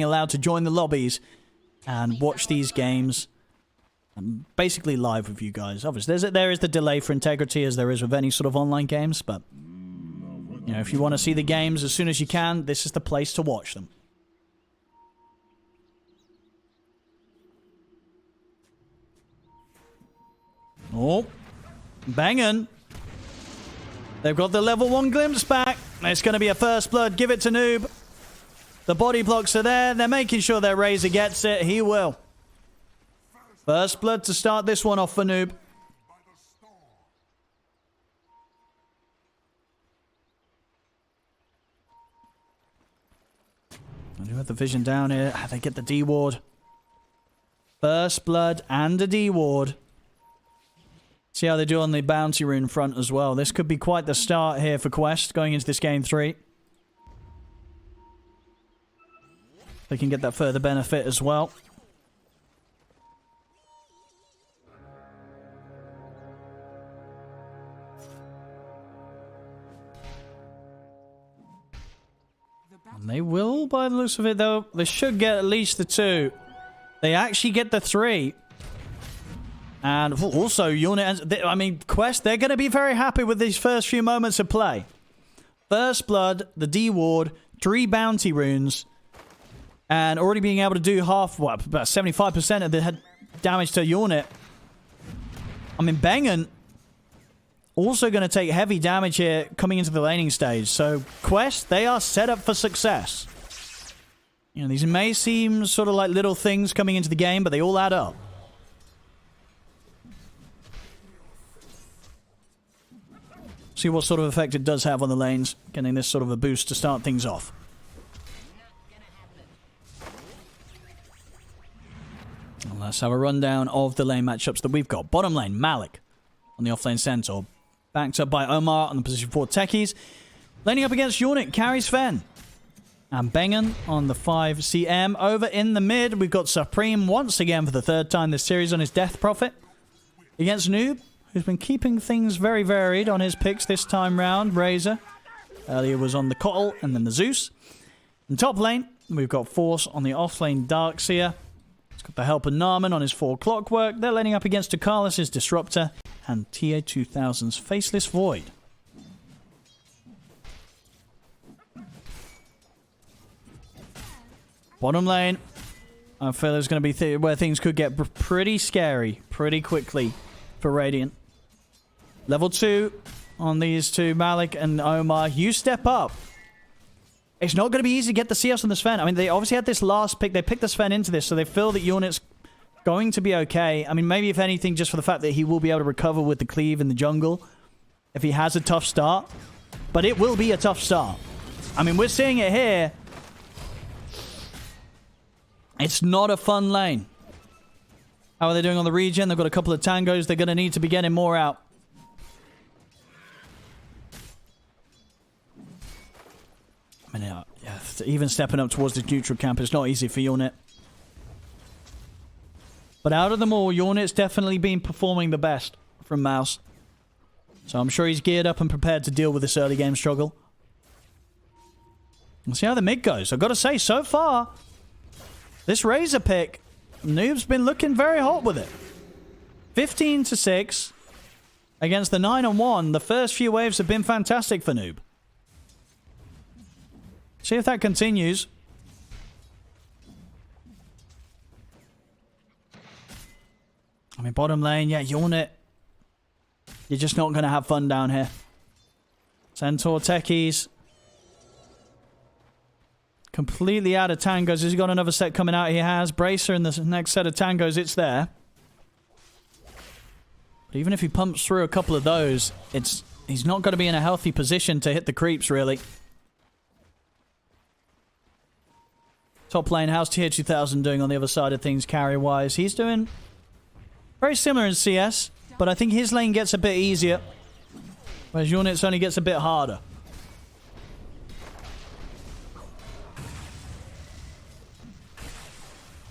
allowed to join the lobbies and watch these games basically live with you guys. Obviously, there is the delay for integrity as there is with any sort of online games, but you know, if you want to see the games as soon as you can, this is the place to watch them. Oh, banging. They've got the level 1 glimpse back. It's going to be a first blood. Give it to Noob. The body blocks are there. They're making sure their Razor gets it. He will. First blood to start this one off for Noob. I do have the vision down here. They get the D ward. First blood and a D ward. See how they do on the bounty rune front as well. This could be quite the start here for Quest going into this game 3. They can get that further benefit as well. And they will, by the looks of it, though. They should get at least the 2. They actually get the 3. And also, Unit, I mean, Quest, they're going to be very happy with these first few moments of play. First blood, the D ward, 3 bounty runes, and already being able to do half, what, about 75% of the damage to Unit. I mean, Bengen also going to take heavy damage here coming into the laning stage. So, Quest, they are set up for success. You know, these may seem sort of like little things coming into the game, but they all add up. See what sort of effect it does have on the lanes, getting this sort of a boost to start things off. Well, let's have a rundown of the lane matchups that we've got. Bottom lane, Malik on the offlane Centaur. Backed up by Omar on the position 4 techies. Laning up against Unit, carries Fen. And Bengen on the 5 CM. Over in the mid, we've got Supreme once again for the 3rd time this series on his Death Prophet. Against Noob, who's been keeping things very varied on his picks this time round. Razor. Earlier was on the Kotl and then the Zeus. In top lane, we've got Force on the offlane Darkseer. He's got the help of Narman on his 4 Clockwork. They're laning up against Tukalis' Disruptor and TA2000's Faceless Void. Bottom lane, I feel there's going to be where things could get pretty scary pretty quickly for Radiant. Level 2 on these two, Malik and Omar. You step up. It's not going to be easy to get the CS on the Sven. I mean, they obviously had this last pick. They picked the Sven into this, so they feel that Unit's going to be okay. I mean, maybe if anything, just for the fact that he will be able to recover with the cleave in the jungle if he has a tough start. But it will be a tough start. I mean, we're seeing it here. It's not a fun lane. How are they doing on the regen? They've got a couple of tangos. They're going to need to be getting more out. I mean, yeah, even stepping up towards the neutral camp is not easy for Unit. But out of them all, Unit's definitely been performing the best from Mouz. So I'm sure he's geared up and prepared to deal with this early game struggle. We'll see how the mid goes. I've got to say, so far, this Razor pick, Noob's been looking very hot with it. 15-6 against the 9-1. The first few waves have been fantastic for Noob. See if that continues. I mean, bottom lane, yeah, Unit. You're just not going to have fun down here. Centaur techies. Completely out of tangos. Has he got another set coming out? He has. Bracer in the next set of tangos. It's there. But even if he pumps through a couple of those, he's not going to be in a healthy position to hit the creeps, really. Top lane, how's TA2000 doing on the other side of things carry-wise? He's doing very similar in CS, but I think his lane gets a bit easier, whereas Unit's only gets a bit harder.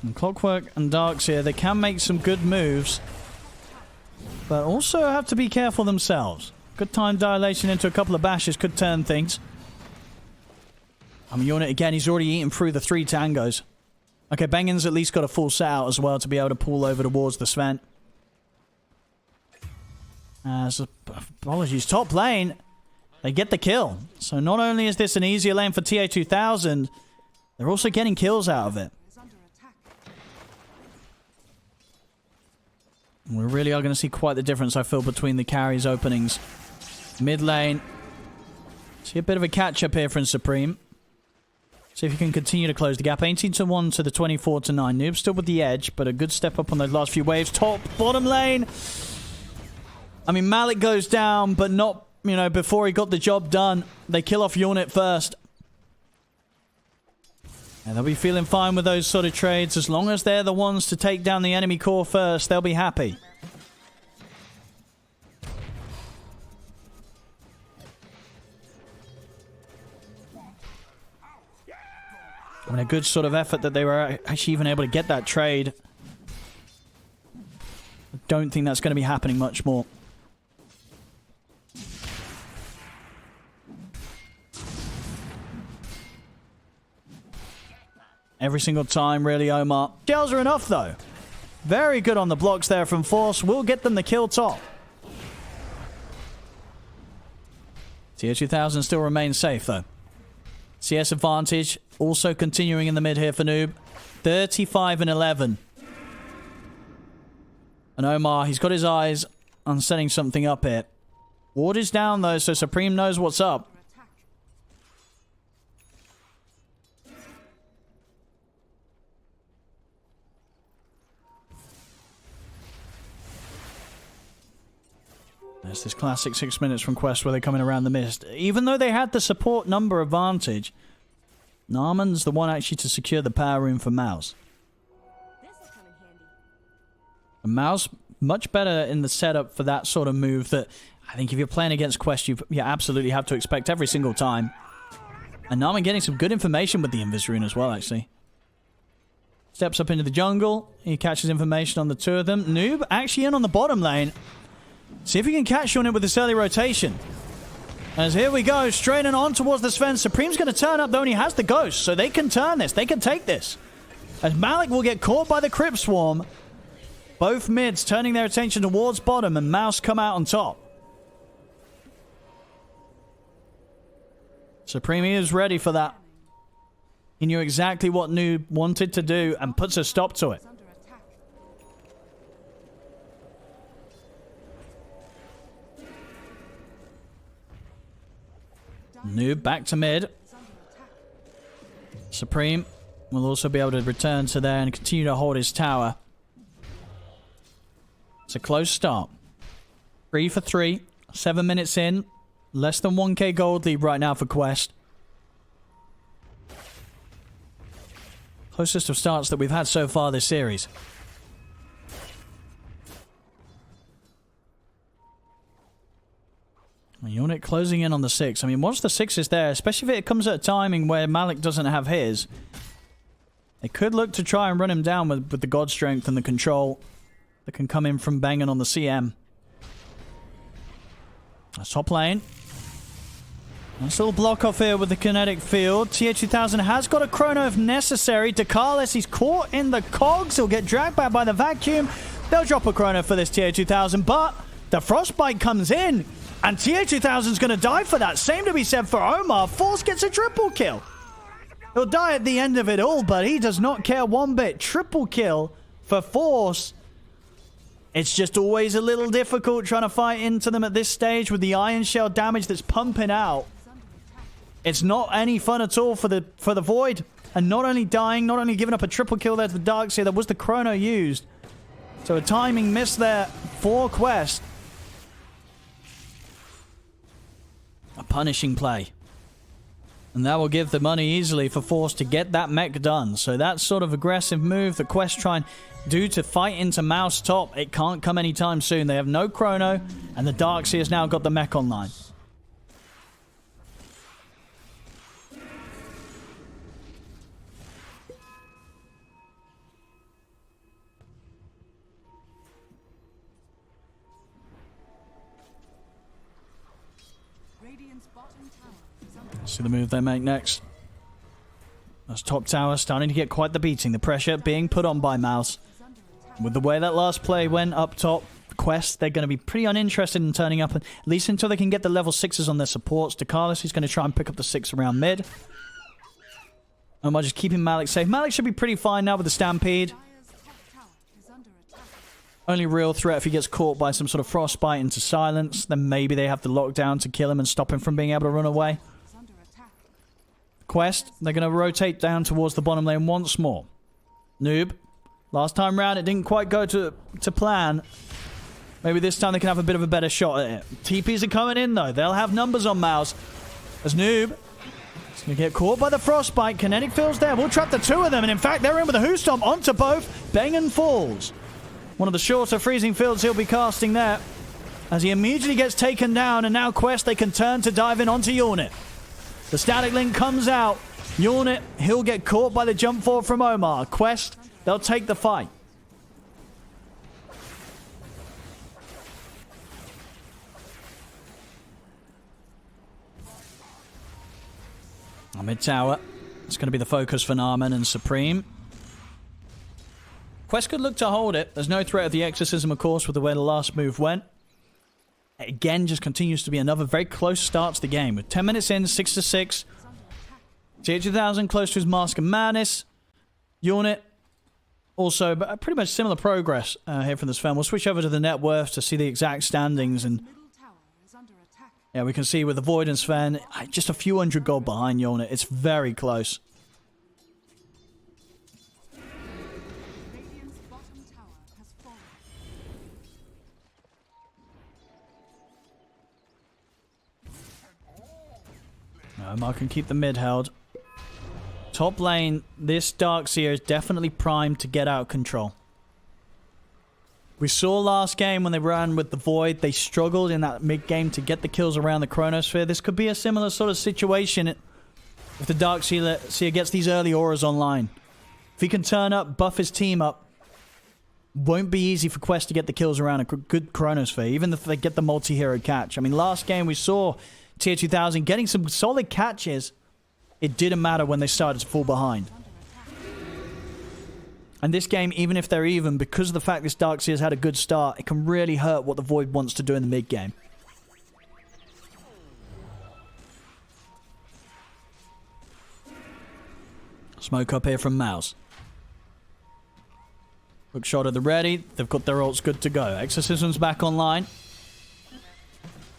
And Clockwork and Darkseer, they can make some good moves, but also have to be careful themselves. Good time dilation into a couple of bashes could turn things. I mean, Unit, again, he's already eaten through the 3 tangos. Okay, Bengen's at least got a full set out as well to be able to pull over towards the Sven. Apologies. Top lane, they get the kill. So not only is this an easier lane for TA2000, they're also getting kills out of it. We really are going to see quite the difference, I feel, between the carries openings. Mid lane. See a bit of a catch-up here from Supreme. See if you can continue to close the gap. 18-1 to the 24-9. Noob still with the edge, but a good step up on those last few waves. Top, bottom lane. I mean, Malik goes down, but not, you know, before he got the job done. They kill off Unit first. And they'll be feeling fine with those sort of trades. As long as they're the ones to take down the enemy core first, they'll be happy. I mean, a good sort of effort that they were actually even able to get that trade. I don't think that's going to be happening much more. Every single time, really, Omar. Shells are enough, though. Very good on the blocks there from Force. We'll get them the kill top. TA2000 still remains safe, though. CS advantage also continuing in the mid here for Noob. 35-11. And Omar, he's got his eyes on setting something up here. Ward is down, though, so Supreme knows what's up. There's this classic 6 minutes from Quest where they're coming around the mist. Even though they had the support number advantage, Narman's the one actually to secure the power room for Mouz. And Mouz, much better in the setup for that sort of move that I think if you're playing against Quest, you absolutely have to expect every single time. And Narman getting some good information with the Invis rune as well, actually. Steps up into the jungle. He catches information on the two of them. Noob actually in on the bottom lane. See if he can catch on it with this early rotation. As here we go, straight on towards the Sven. Supreme's going to turn up, though, and he has the Ghost, so they can turn this. They can take this. As Malik will get caught by the Crypt Swarm. Both mids turning their attention towards bottom, and Mouz come out on top. Supreme is ready for that. He knew exactly what Noob wanted to do, and puts a stop to it. Noob back to mid. Supreme will also be able to return to there and continue to hold his tower. It's a close start. 3 for 3. 7 minutes in. Less than 1k gold lead right now for Quest. Closest of starts that we've had so far this series. Unit closing in on the 6. I mean, once the 6 is there, especially if it comes at a timing where Malik doesn't have his, they could look to try and run him down with the God Strength and the control that can come in from banging on the CM. That's top lane. Nice little block off here with the kinetic field. TA2000 has got a Chrono if necessary. Dakalis, he's caught in the cogs. He'll get dragged back by the vacuum. They'll drop a Chrono for this TA2000, but the Frostbite comes in. And TA2000 is going to die for that. Same to be said for Omar. Force gets a triple kill. He'll die at the end of it all, but he does not care one bit. Triple kill for Force. It's just always a little difficult trying to fight into them at this stage with the Iron Shell damage that's pumping out. It's not any fun at all for the Void. And not only dying, not only giving up a triple kill there to the Darkseer, there was the Chrono used. So a timing miss there for Quest. A punishing play. And that will give the money easily for Force to get that mech done. So that sort of aggressive move that Quest try and do to fight into Mouse top, it can't come anytime soon. They have no Chrono, and the Darkseer has now got the mech online. See the move they make next. As top tower starting to get quite the beating. The pressure being put on by Mouz. With the way that last play went up top, Quest, they're going to be pretty uninterested in turning up, at least until they can get the level 6s on their supports. Carlos, he's going to try and pick up the 6 around mid. Omar just keeping Malik safe. Malik should be pretty fine now with the Stampede. Only real threat if he gets caught by some sort of frostbite into silence. Then maybe they have the lockdown to kill him and stop him from being able to run away. Quest, they're going to rotate down towards the bottom lane once more. Noob, last time round it didn't quite go to plan. Maybe this time they can have a bit of a better shot at it. TPs are coming in though. They'll have numbers on Mouz. As Noob is going to get caught by the frostbite. Kinetic Field's there. We'll trap the 2 of them. And in fact, they're in with a Who Stomp onto both. Bengen falls. One of the shorter freezing fields he'll be casting there. As he immediately gets taken down. And now Quest, they can turn to dive in onto Yornit. The static link comes out. Yornit, he'll get caught by the jump forward from Omar. Quest, they'll take the fight. Mid tower. It's going to be the focus for Narman and Supreme. Quest could look to hold it. There's no threat of the Exorcism, of course, with the way the last move went. Again, just continues to be another very close start to the game. With 10 minutes in, 6-6. TH2000 close to his Mask of Madness. Yornit also, but pretty much similar progress here from this film. We'll switch over to the net worth to see the exact standings. And yeah, we can see with the Void and Sven, just a few hundred gold behind Yornit. It's very close. Omar can keep the mid held. Top lane, this Darkseer is definitely primed to get out of control. We saw last game when they ran with the Void, they struggled in that mid-game to get the kills around the Chronosphere. This could be a similar sort of situation if the Darkseer gets these early auras online. If he can turn up, buff his team up, won't be easy for Quest to get the kills around a good Chronosphere, even if they get the multi-hero catch. I mean, last game we saw Tier 2000 getting some solid catches. It didn't matter when they started to fall behind. And this game, even if they're even, because of the fact this Darkseer's had a good start, it can really hurt what the Void wants to do in the mid-game. Smoke up here from Mouz. Quick shot at the ready. They've got their ults good to go. Exorcism's back online.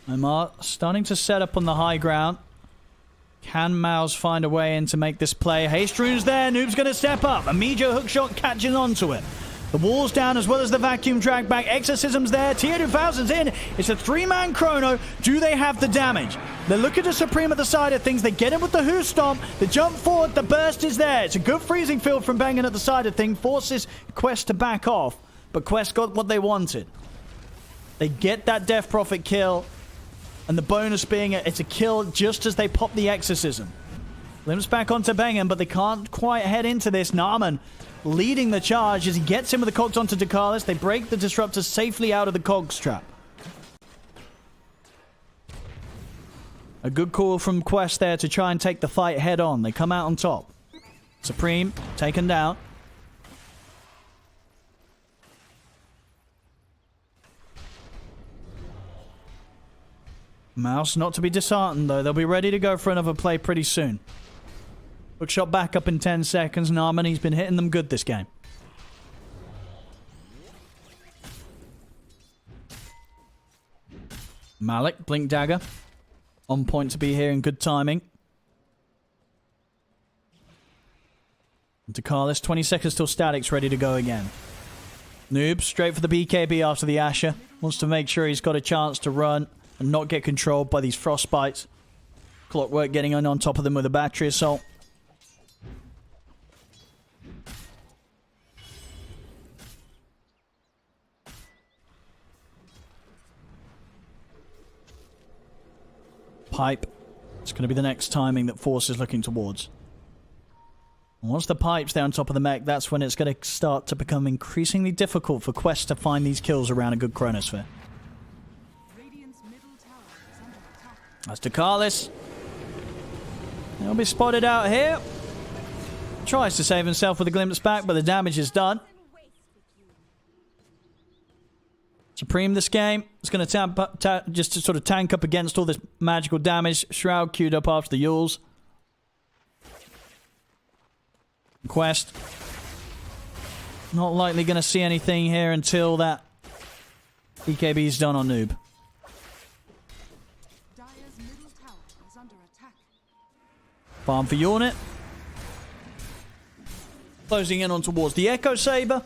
Omar starting to set up on the high ground. Can Mouz find a way in to make this play? Haste Rune's there. Noob's going to step up. Amijo hookshot catches onto it. The wall's down as well as the vacuum drag back. Exorcism's there. Tier 2000's in. It's a 3-man Chrono. Do they have the damage? They're looking to Supreme at the side of things. They get him with the Who Stomp. The jump forward. The burst is there. It's a good freezing field from Bengen at the side of things. Forces Quest to back off. But Quest got what they wanted. They get that Death Prophet kill. And the bonus being it's a kill just as they pop the Exorcism. Limps back onto Bengen, but they can't quite head into this. Narman leading the charge as he gets him with the cogs onto Dekalis. They break the Disruptor safely out of the cogs trap. A good call from Quest there to try and take the fight head on. They come out on top. Supreme taken down. Mouse not to be disheartened, though. They'll be ready to go for another play pretty soon. Hookshot back up in 10 seconds. Narman, he's been hitting them good this game. Malik, Blink Dagger. On point to be here in good timing. Dekalis, 20 seconds till Static's ready to go again. Noob, straight for the BKB after the Asher. Wants to make sure he's got a chance to run and not get controlled by these frostbites. Clockwork getting on top of them with a battery assault. Pipe. It's going to be the next timing that Force is looking towards. And once the pipe's there on top of the mech, that's when it's going to start to become increasingly difficult for Quest to find these kills around a good Chronosphere. That's Dekalis. They'll be spotted out here. Tries to save himself with a glimpse back, but the damage is done. Supreme this game. It's going to just to sort of tank up against all this magical damage. Shroud queued up after the Yules. Quest. Not likely going to see anything here until that BKB is done on Noob. Farm for Yawnet. Closing in on towards the Echo Saber.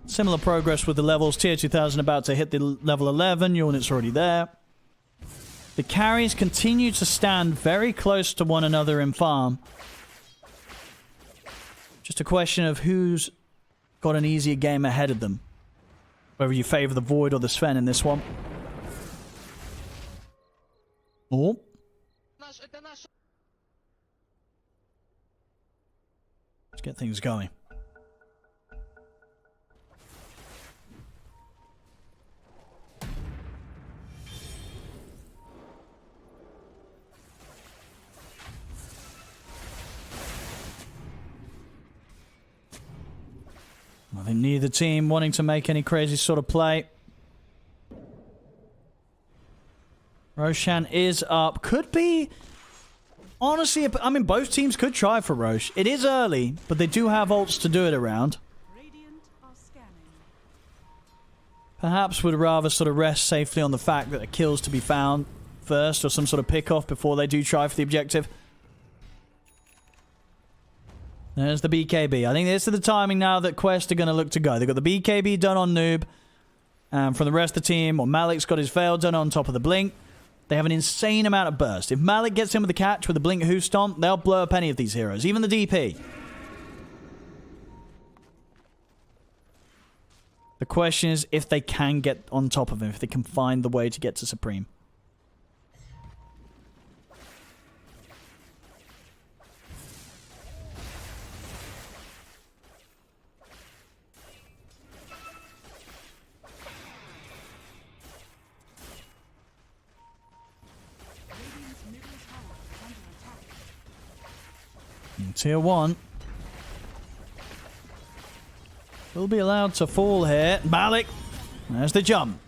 Similar progress with the levels. Tier 2000 about to hit the level 11. Yawnet's already there. The carries continue to stand very close to one another in farm. Just a question of who's got an easier game ahead of them. Whether you favor the Void or the Sven in this one. Oh. Let's get things going. I think neither team wanting to make any crazy sort of play. Roshan is up. Could be... Honestly, I mean, both teams could try for Rosh. It is early, but they do have ults to do it around. Perhaps would rather sort of rest safely on the fact that a kill's to be found first, or some sort of pick-off before they do try for the objective. There's the BKB. I think this is the timing now that Quest are going to look to go. They've got the BKB done on Noob. And from the rest of the team, or Malik's got his Veil done on top of the Blink. They have an insane amount of burst. If Malik gets in with the catch with the Blink Hoof Stomp, they'll blow up any of these heroes, even the DP. The question is if they can get on top of him, if they can find the way to get to Supreme. Tier 1 will be allowed to fall here. Malik, there's the jump.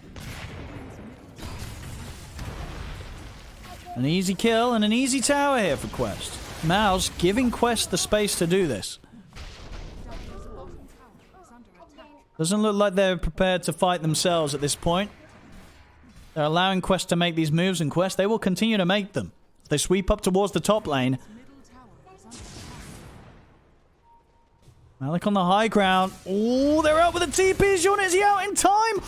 An easy kill and an easy tower here for Quest. Mouz giving Quest the space to do this. Doesn't look like they're prepared to fight themselves at this point. They're allowing Quest to make these moves, and Quest, they will continue to make them. They sweep up towards the top lane. Malik on the high ground. Oh, they're out with the TPs. Yawnet, is he out in time?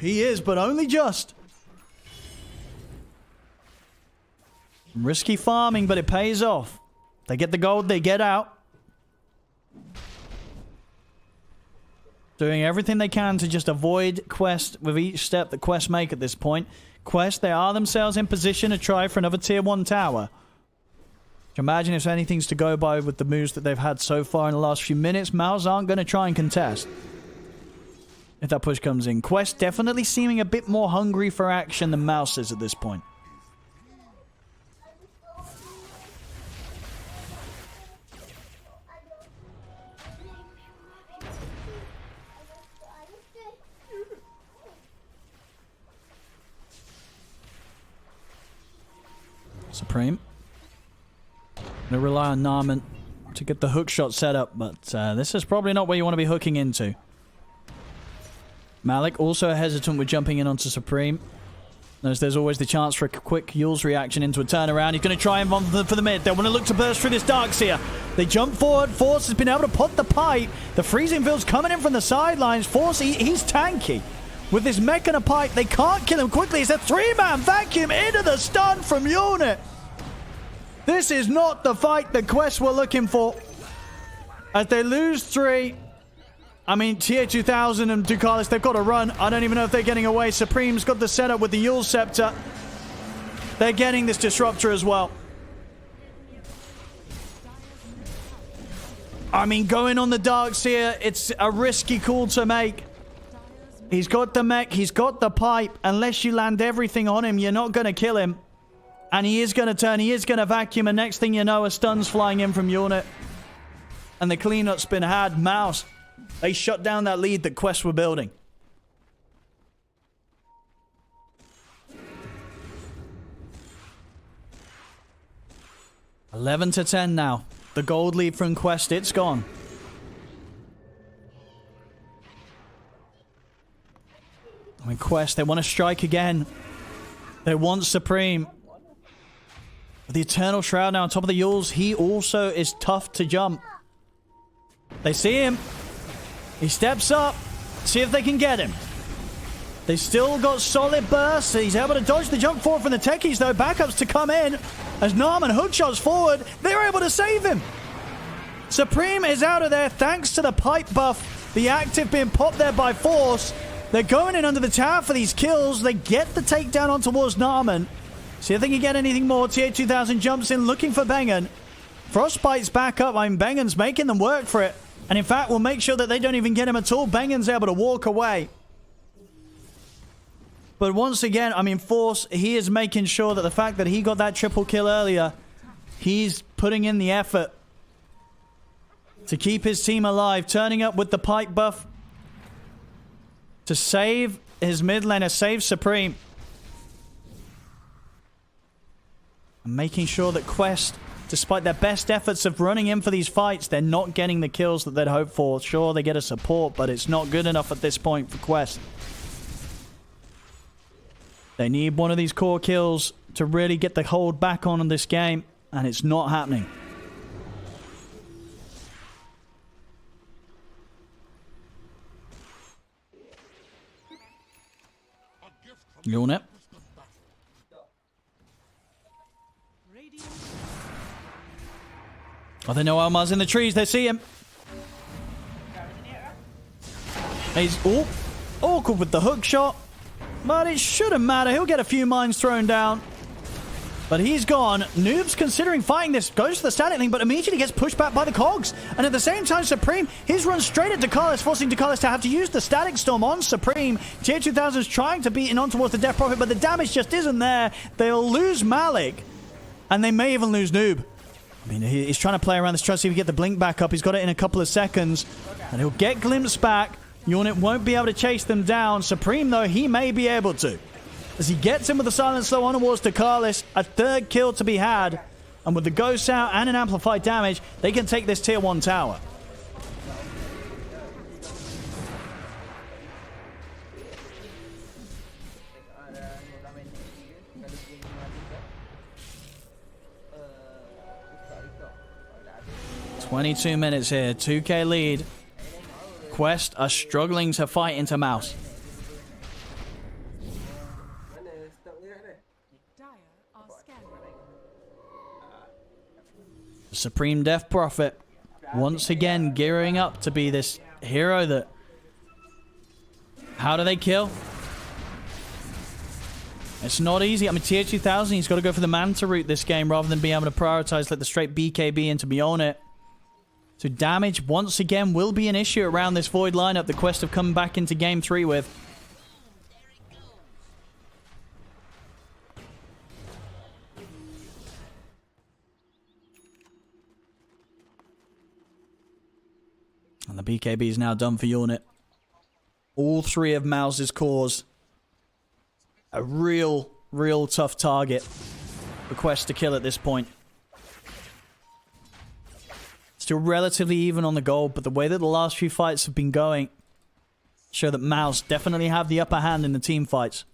He is, but only just. Risky farming, but it pays off. They get the gold, they get out. Doing everything they can to just avoid Quest with each step that Quest make at this point. Quest, they are themselves in position to try for another tier 1 tower. Imagine if anything's to go by with the moves that they've had so far in the last few minutes. Mouz aren't going to try and contest. If that push comes in. Quest definitely seeming a bit more hungry for action than Mouz is at this point. Supreme. They rely on Narman to get the hook shot set up, but this is probably not where you want to be hooking into. Malik also hesitant with jumping in onto Supreme. As there's always the chance for a quick Yule's reaction into a turnaround. He's going to try and run for the mid. They want to look to burst through this Darkseer. They jump forward. Force has been able to put the pipe. The freezing field's coming in from the sidelines. Force, he's tanky. With this mech and a pipe, they can't kill him quickly. It's a 3-man vacuum into the stun from Yawnet. This is not the fight the Quest were looking for. As they lose 3. I mean, Tier 2000 and Ducalis, they've got to run. I don't even know if they're getting away. Supreme's got the setup with the Yule Scepter. They're getting this Disruptor as well. I mean, going on the Darkseer, it's a risky call to make. He's got the mech, he's got the pipe. Unless you land everything on him, you're not going to kill him. And he is going to turn. He is going to vacuum. And next thing you know, a stun's flying in from Unit. And the cleanup's been had. Mouse, they shut down that lead that Quest were building. $11-10 now. The gold lead from Quest, it's gone. I mean, Quest, they want to strike again. They want Supreme. The Eternal Shroud now on top of the Yules. He also is tough to jump. They see him. He steps up. See if they can get him. They still got solid bursts. He's able to dodge the jump forward from the techies, though. Backups to come in. As Narman hookshots forward, they're able to save him. Supreme is out of there thanks to the pipe buff. The active being popped there by force. They're going in under the tower for these kills. They get the takedown on towards Narman. See if they can get anything more. TA2000 jumps in looking for Bengen. Frostbite's back up. I mean, Bengen's making them work for it. And in fact, we'll make sure that they don't even get him at all. Bengen's able to walk away. But once again, I mean, Force, he is making sure that the fact that he got that triple kill earlier, he's putting in the effort to keep his team alive. Turning up with the pipe buff to save his mid laner, save Supreme. And making sure that Quest, despite their best efforts of running in for these fights, they're not getting the kills that they'd hoped for. Sure, they get a support, but it's not good enough at this point for Quest. They need one of these core kills to really get the hold back on in this game, and it's not happening. Unit. Oh, they know Almar's in the trees. They see him. He's awkward with the hook shot. But it shouldn't matter. He'll get a few mines thrown down. But he's gone. Noob's considering fighting this. Goes for the static thing, but immediately gets pushed back by the cogs. And at the same time, Supreme, he's run straight at Dakalis, forcing Dakalis to have to use the static storm on Supreme. Tier 2000 is trying to beat in on towards the Death Prophet, but the damage just isn't there. They'll lose Malik. And they may even lose Noob. I mean, he's trying to play around this, trying to see if he can get the blink back up. He's got it in a couple of seconds. And he'll get glimpsed back. Unit won't be able to chase them down. Supreme, though, he may be able to. As he gets in with the silent slow on towards Dakalis. A third kill to be had. And with the ghost out and an amplified damage, they can take this tier 1 tower. $22 minutes here. 2k lead. Quest are struggling to fight into Mouse. The Supreme Death Prophet once again gearing up to be this hero that... How do they kill? It's not easy. I mean, tier 2000, he's got to go for the Manta route this game rather than being able to prioritize like the straight BKB and to be on it. So damage, once again, will be an issue around this Void lineup the Quest have come back into Game 3 with. And the BKB is now done for Unit. All three of Mouse's cores. A real tough target for Quest to kill at this point. Still relatively even on the gold, but the way that the last few fights have been going show that Mouse definitely have the upper hand in the team fights.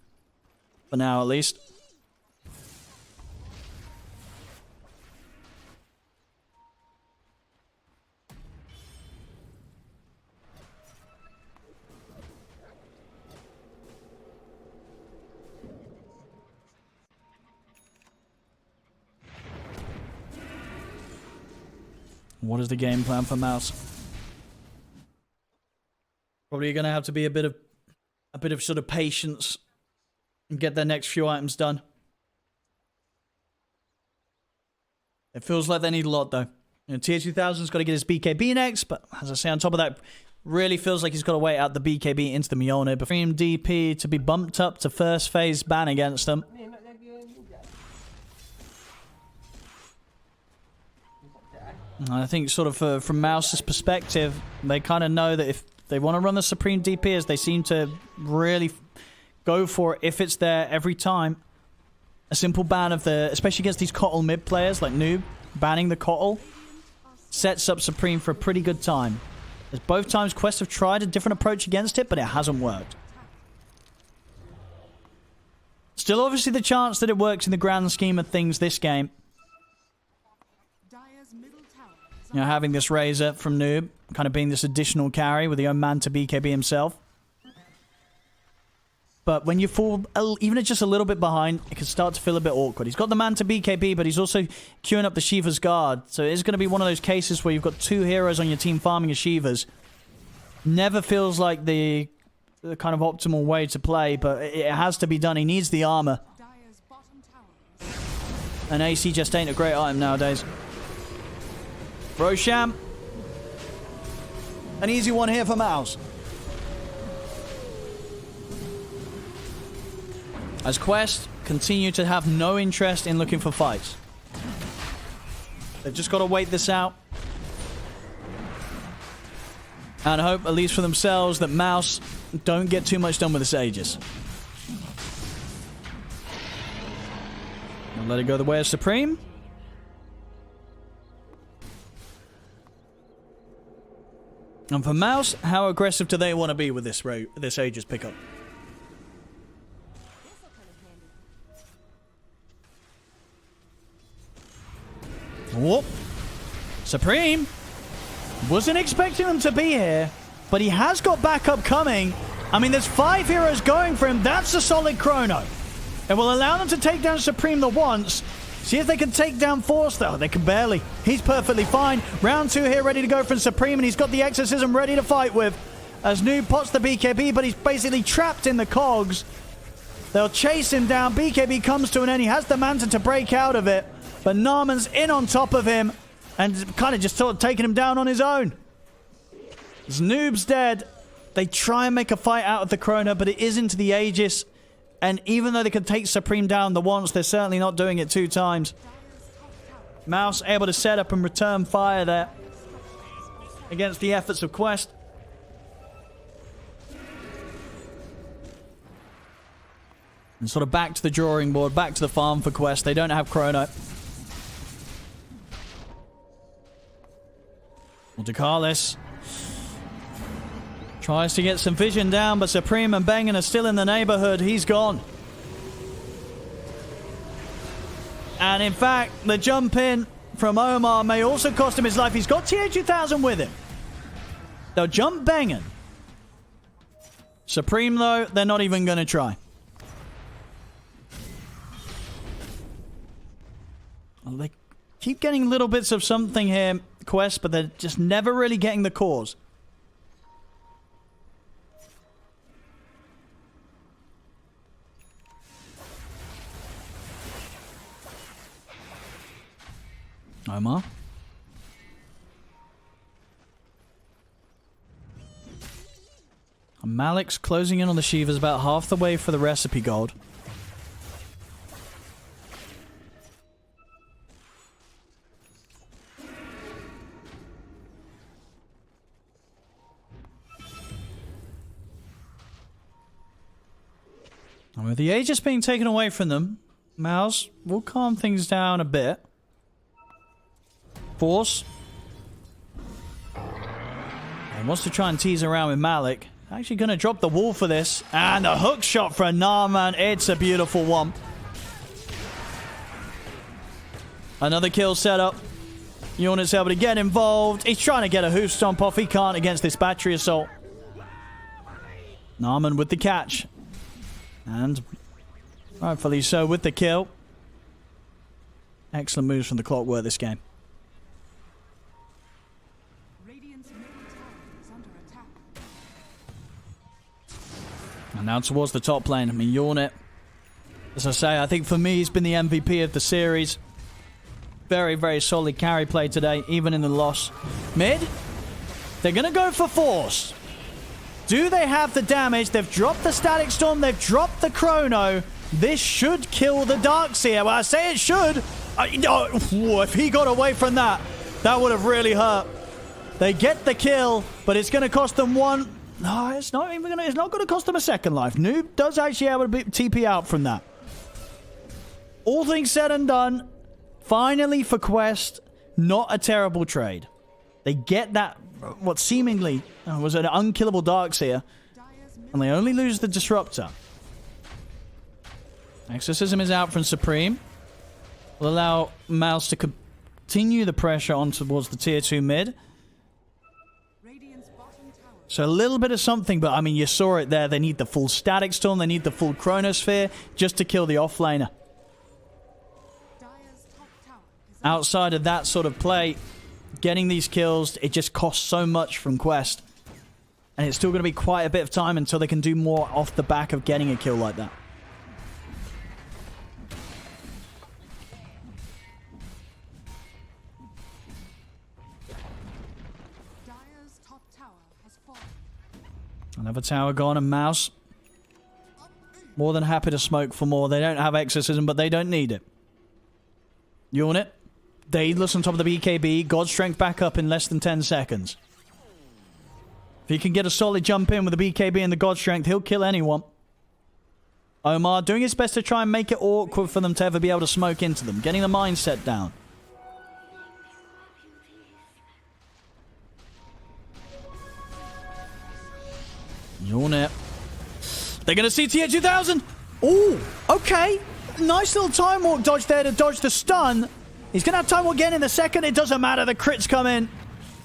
For now, at least. What is the game plan for Mouse? Probably going to have to be a bit of sort of patience and get their next few items done. It feels like they need a lot though. You know, tier 2000's got to get his BKB next, but as I say, on top of that, really feels like he's got to wait out the BKB into the Mjolnir before DP to be bumped up to first phase ban against them. I think sort of from Mouse's perspective, they kind of know that if they want to run the Supreme DP, as they seem to really go for it if it's there every time. A simple ban of the, especially against these Kotl mid players like Noob, banning the Kotl sets up Supreme for a pretty good time. As both times Quest have tried a different approach against it, but it hasn't worked. Still obviously the chance that it works in the grand scheme of things this game. You know, having this Razor from Noob, kind of being this additional carry with the own man to BKB himself. But when you fall even just a little bit behind, it can start to feel a bit awkward. He's got the man to BKB, but he's also queuing up the Shiva's Guard. So it is going to be one of those cases where you've got two heroes on your team farming a Shiva's. Never feels like the kind of optimal way to play, but it has to be done. He needs the armor. And AC just ain't a great item nowadays. Rosham. An easy one here for Mouz. As Quest continue to have no interest in looking for fights. They've just got to wait this out. And hope, at least for themselves, that Mouz don't get too much done with this Aegis. And let it go the way of Supreme. And for Mouz, how aggressive do they want to be with this Aegis pickup? Whoop. Supreme wasn't expecting them to be here, but he has got backup coming. I mean, there's 5 heroes going for him. That's a solid Chrono. It will allow them to take down Supreme the once. See if they can take down Force, though. They can barely. He's perfectly fine. Round 2 here, ready to go from Supreme, and he's got the Exorcism ready to fight with. As Noob pots the BKB, but he's basically trapped in the cogs. They'll chase him down. BKB comes to an end. He has the Manta to break out of it. But Narman's in on top of him and kind of just sort of taking him down on his own. Noob's dead. They try and make a fight out of the Chrono, but it is into the Aegis. And even though they can take Supreme down the once, they're certainly not doing it 2 times. Mouz able to set up and return fire there against the efforts of Quest. And sort of back to the drawing board, back to the farm for Quest. They don't have Chrono. Dekalis tries to get some vision down, but Supreme and Bengen are still in the neighborhood. He's gone. And in fact, the jump in from Omar may also cost him his life. He's got TA2000 with him. They'll jump Bengen. Supreme, though, they're not even going to try. Well, they keep getting little bits of something here, Quest, but they're just never really getting the cause. Omar. And Malik's closing in on the Shivas about half the way for the recipe gold. And with the Aegis being taken away from them, Mouz will calm things down a bit. Force. And wants to try and tease around with Malik. Actually going to drop the wall for this. And the hook shot for Narman. It's a beautiful one. Another kill setup. Unit's able to get involved. He's trying to get a hoof stomp off. He can't against this battery assault. Narman with the catch. And rightfully so with the kill. Excellent moves from the Clockwork this game. And now towards the top lane. I mean, Unit, as I say, I think for me, he's been the MVP of the series. Very, very solid carry play today, even in the loss. Mid, they're going to go for Force. Do they have the damage? They've dropped the Static Storm. They've dropped the Chrono. This should kill the Darkseer. Well, I say it should. If he got away from that, That would have really hurt. They get the kill, but it's going to cost them one. No, it's not even going to. It's not going to cost them a second life. Noob does actually have a bit TP out from that. All things said and done, finally for Quest, not a terrible trade. They get that, what seemingly was an unkillable Darkseer, and they only lose the Disruptor. Exorcism is out from Supreme. Will allow Mouz to continue the pressure on towards the tier 2 mid. So a little bit of something, but I mean, you saw it there. They need the full Static Storm, they need the full Chronosphere just to kill the offlaner. Outside of that sort of play, getting these kills, it just costs so much from Quest. And it's still going to be quite a bit of time until they can do more off the back of getting a kill like that. Another tower gone, and Mouz more than happy to smoke for more. They don't have Exorcism, but they don't need it. Unit, Daedalus on top of the BKB. God Strength back up in less than 10 seconds. If he can get a solid jump in with the BKB and the God Strength, he'll kill anyone. Omar doing his best to try and make it awkward for them to ever be able to smoke into them. Getting the mindset down. Unit. They're going to see TH2000. Ooh, okay. Nice little time walk dodge there to dodge the stun. He's going to have time walk again in the second. It doesn't matter. The crits come in.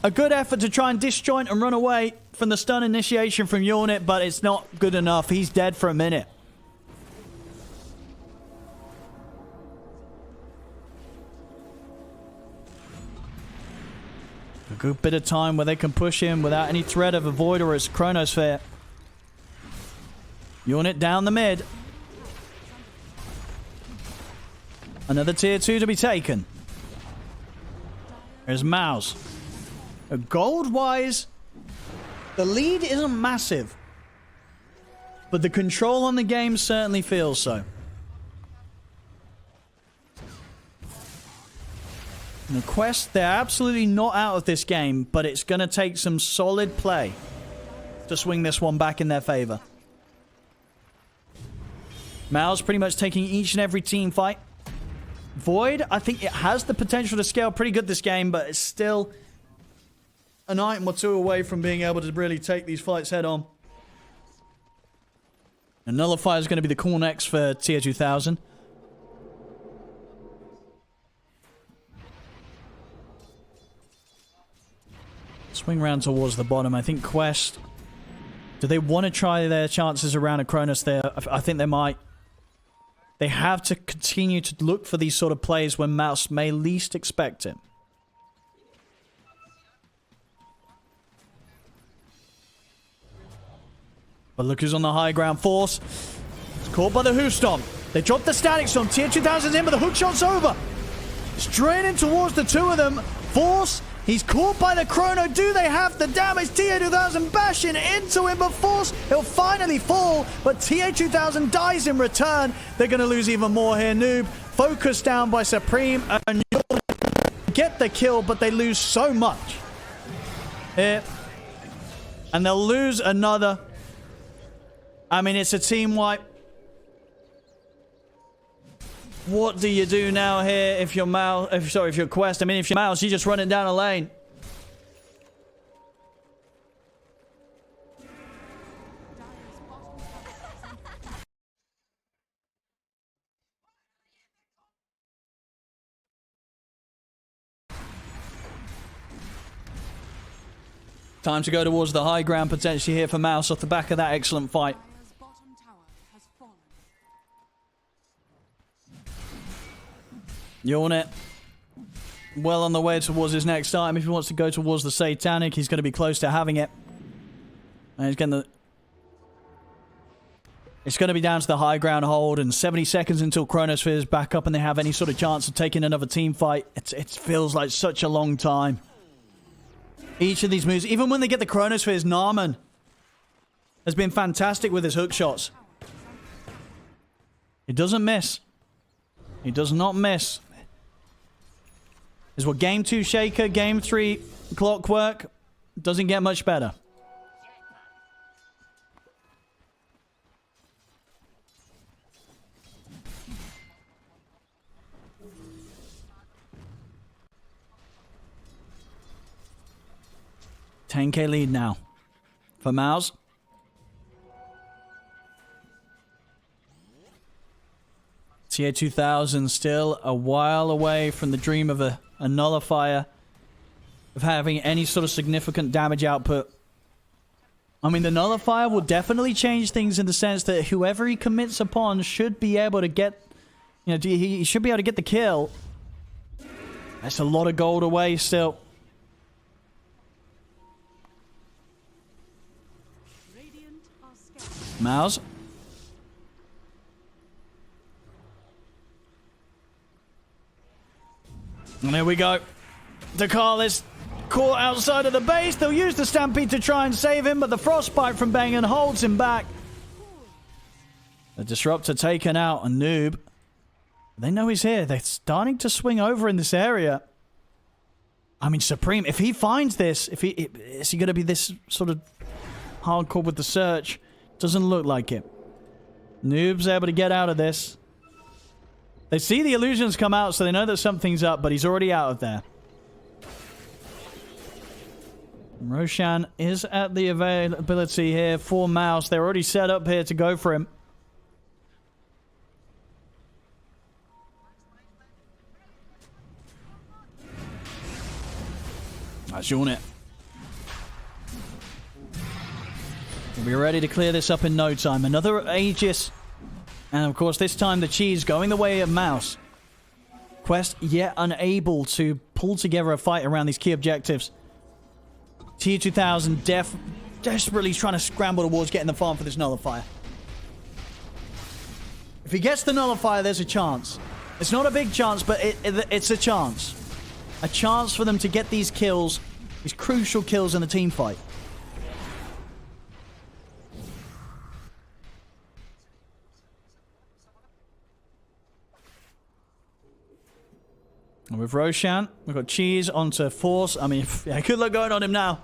A good effort to try and disjoint and run away from the stun initiation from Unit, but it's not good enough. He's dead for a minute. A good bit of time where they can push him without any threat of a Void or a Chronosphere. Unit down the mid. Another tier 2 to be taken. There's Mouz. Gold-wise, the lead isn't massive. But the control on the game certainly feels so. And the Quest, they're absolutely not out of this game, but it's going to take some solid play to swing this one back in their favor. Mouz pretty much taking each and every team fight. Void, I think it has the potential to scale pretty good this game, but it's still an item or two away from being able to really take these fights head on. And Nullifier is going to be the cool next for tier 2000. Swing round towards the bottom. I think Quest, do they want to try their chances around a Chronos there? I think they might. They have to continue to look for these sort of plays when Mouz may least expect it. But look who's on the high ground. Force. It's caught by the Who Stomp. They drop the Static Storm. Tier 2000's in, but the hook shot's over. It's draining towards the two of them. Force. He's caught by the Chrono. Do they have the damage? TH2000 bashing into him, but Force, he'll finally fall. But TH2000 dies in return. They're going to lose even more here. Noob, focused down by Supreme. And get the kill, but they lose so much here. And they'll lose another. I mean, it's a team wipe. What do you do now here if you're Mouz? If you're Quest. I mean, if you're Mouz, you're just running down a lane. Time to go towards the high ground potentially here for Mouz off the back of that excellent fight. Unit well on the way towards his next item. If he wants to go towards the Satanic, he's going to be close to having it. And he's going to... It's going to be down to the high ground hold, and 70 seconds until Chronosphere is back up and they have any sort of chance of taking another team fight. It feels like such a long time. Each of these moves, even when they get the Chronospheres, Narman has been fantastic with his hook shots. He doesn't miss. He does not miss. is what Game 2 Shaker, Game 3 Clockwork. Doesn't get much better. $10K lead now for Mouz. TA 2000 still a while away from the dream of a nullifier, of having any sort of significant damage output. I mean, the nullifier will definitely change things in the sense that whoever he commits upon should be able to get, you know, he should be able to get the kill. That's a lot of gold away still. Mouz. And there we go. Dakar is caught outside of the base. They'll use the Stampede to try and save him, but the Frostbite from Bengen holds him back. The Disruptor taken out, a noob. They know he's here. They're starting to swing over in this area. I mean, Supreme, if he finds this, is he going to be this sort of hardcore with the search? Doesn't look like it. Noob's able to get out of this. They see the illusions come out, so they know that something's up, but he's already out of there. Roshan is at the availability here for Mouz. They're already set up here to go for him. That's Unit. We'll be ready to clear this up in no time. Another Aegis. And of course, this time the cheese going the way of Mouz. Quest yet unable to pull together a fight around these key objectives. Tier 2000 desperately trying to scramble towards getting the farm for this nullifier. If he gets the nullifier, there's a chance. It's not a big chance, but it's a chance. A chance for them to get these kills, these crucial kills in the team fight. And with Roshan, we've got Cheese onto Force. I mean, yeah, good luck going on him now.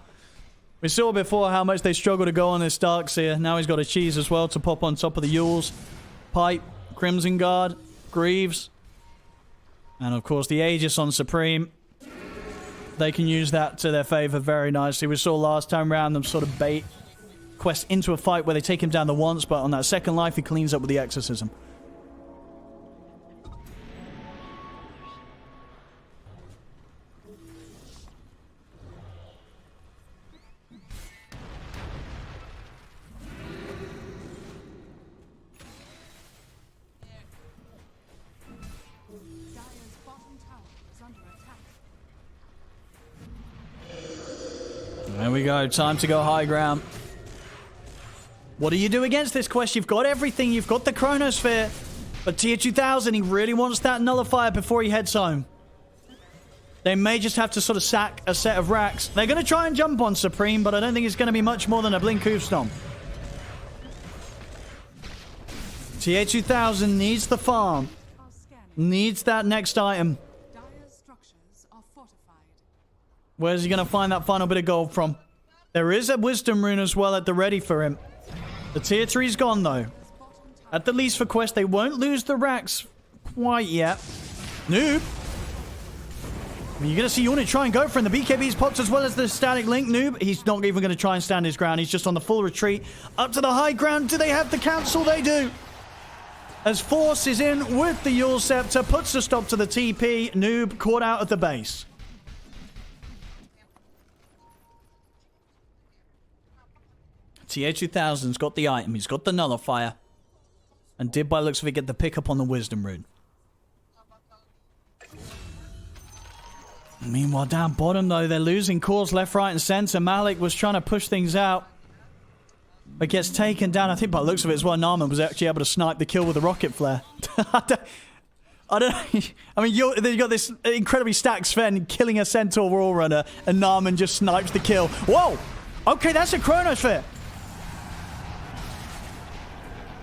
We saw before how much they struggle to go on this Darkseer. Now he's got a Cheese as well to pop on top of the Yules. Pipe, Crimson Guard, Greaves. And of course the Aegis on Supreme. They can use that to their favor very nicely. We saw last time round them sort of bait Quest into a fight where they take him down the once, but on that second life he cleans up with the Exorcism. There we go. Time to go high ground. What do you do against this Quest? You've got everything. You've got the Chronosphere. But Tier 2000, he really wants that nullifier before he heads home. They may just have to sort of sack a set of racks. They're going to try and jump on Supreme, but I don't think it's going to be much more than a Blink Hoof Stomp. Tier 2000 needs the farm. Needs that next item. Where's he going to find that final bit of gold from? There is a Wisdom Rune as well at the ready for him. The Tier 3's gone, though. At the least for Quest, they won't lose the racks quite yet. Noob. You're going to see Unit try and go for him. The BKB's popped as well as the Static Link. Noob, he's not even going to try and stand his ground. He's just on the full retreat. Up to the high ground. Do they have the cancel? They do. As Force is in with the Yule Scepter, puts a stop to the TP. Noob caught out at the base. TA 2000's got the item, he's got the nullifier, and did by looks of it get the pickup on the Wisdom Rune. Meanwhile, down bottom though, they're losing cores left, right, and center. Malik was trying to push things out, but gets taken down. I think by looks of it as well, Narman was actually able to snipe the kill with a rocket flare. I don't I mean, you got this incredibly stacked Sven killing a Centaur Wall Runner, and Narman just snipes the kill. Whoa! Okay, that's a Chronosphere.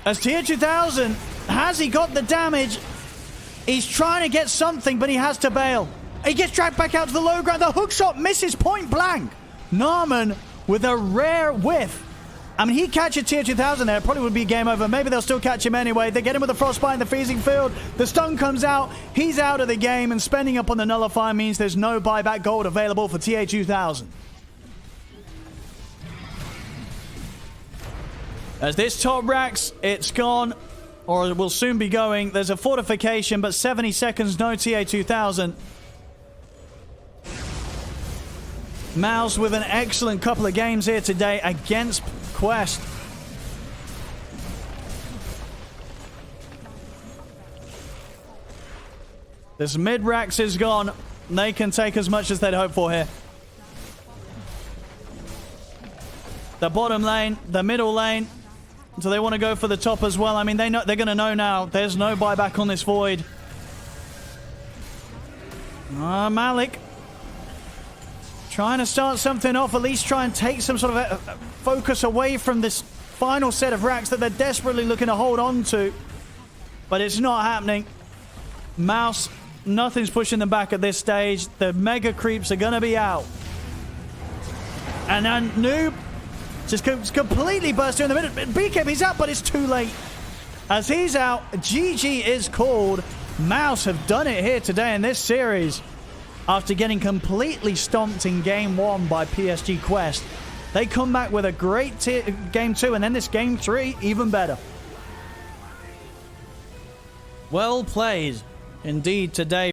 As Tier 2000, has he got the damage? He's trying to get something, but he has to bail. He gets dragged back out to the low ground. The hook shot misses point blank. Narman with a rare whiff. I mean, he catches tier 2000 there. It probably would be game over. Maybe they'll still catch him anyway. They get him with the frostbite in the freezing field. The stun comes out. He's out of the game, and spending up on the nullifier means there's no buyback gold available for tier 2000. As this top racks, it's gone, or it will soon be going. There's a fortification, but 70 seconds, no TA 2000. Mouz with an excellent couple of games here today against Quest. This mid-racks is gone. They can take as much as they'd hope for here. The bottom lane, the middle lane. So they want to go for the top as well. I mean, they're going to know now. There's no buyback on this void. Malik trying to start something off, at least try and take some sort of focus away from this final set of racks that they're desperately looking to hold on to. But it's not happening. Mouz, nothing's pushing them back at this stage. The mega creeps are going to be out. And then Noob just completely burst through in the middle. BKB, he's out, but it's too late. As he's out, GG is called. Mouz have done it here today in this series. After getting completely stomped in Game 1 by PSG Quest, they come back with a great Game 2, and then this Game 3, even better. Well played indeed today.